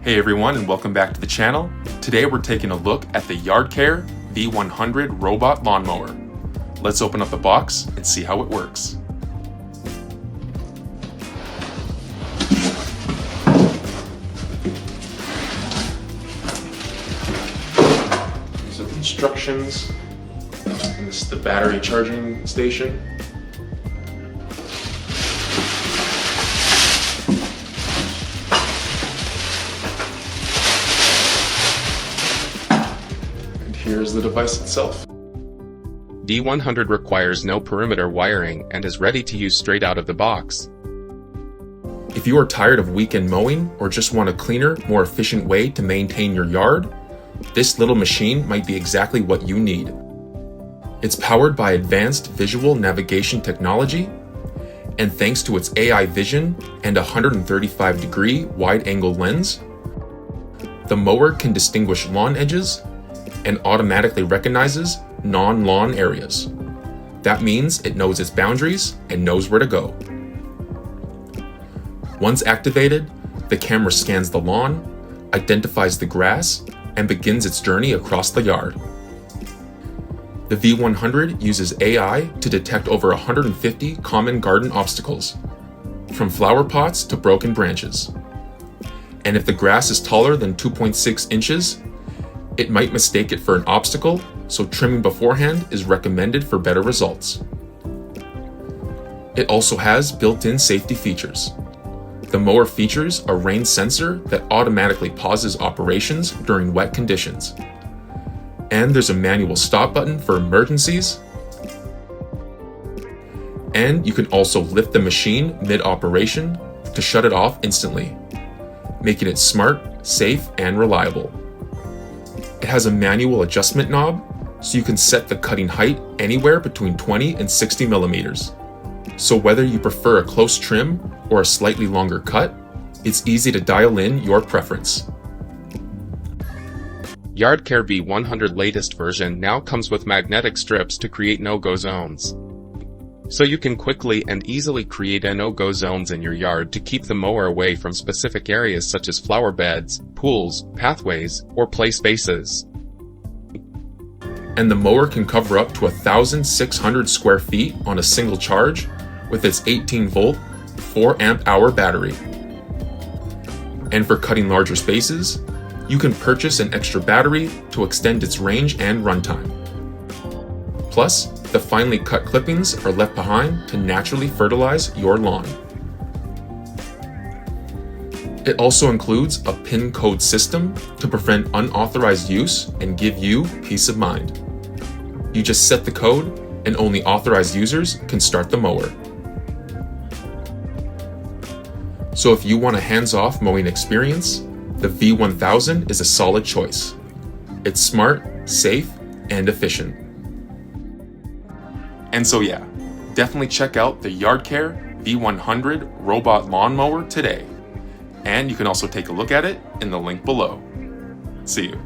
Hey everyone, and welcome back to the channel. Today we're taking a look at the Yardcare V100 robot lawnmower. Let's open up the box and see how it works. These are the instructions. And this is the battery charging station. Here's the device itself. V100 requires no perimeter wiring and is ready to use straight out of the box. If you are tired of weekend mowing or just want a cleaner, more efficient way to maintain your yard, this little machine might be exactly what you need. It's powered by advanced visual navigation technology, and thanks to its AI vision and 135-degree wide-angle lens, the mower can distinguish lawn edges and automatically recognizes non-lawn areas. That means it knows its boundaries and knows where to go. Once activated, the camera scans the lawn, identifies the grass, and begins its journey across the yard. The V100 uses AI to detect over 150 common garden obstacles, from flower pots to broken branches. And if the grass is taller than 2.6 inches, it might mistake it for an obstacle, so trimming beforehand is recommended for better results. It also has built-in safety features. The mower features a rain sensor that automatically pauses operations during wet conditions. And there's a manual stop button for emergencies. And you can also lift the machine mid-operation to shut it off instantly, making it smart, safe, and reliable. It has a manual adjustment knob, so you can set the cutting height anywhere between 20 and 60 millimeters. So whether you prefer a close trim or a slightly longer cut, it's easy to dial in your preference. Yardcare V100 latest version now comes with magnetic strips to create no-go zones. So you can quickly and easily create no-go zones in your yard to keep the mower away from specific areas such as flower beds, pools, pathways, or play spaces. And the mower can cover up to 1,600 square feet on a single charge with its 18-volt, 4-amp-hour battery. And for cutting larger spaces, you can purchase an extra battery to extend its range and runtime. Plus, the finely cut clippings are left behind to naturally fertilize your lawn. It also includes a PIN code system to prevent unauthorized use and give you peace of mind. You just set the code, and only authorized users can start the mower. So if you want a hands-off mowing experience, the V1000 is a solid choice. It's smart, safe, and efficient. And so yeah, definitely check out the Yardcare V100 robot lawnmower today. And you can also take a look at it in the link below. See you.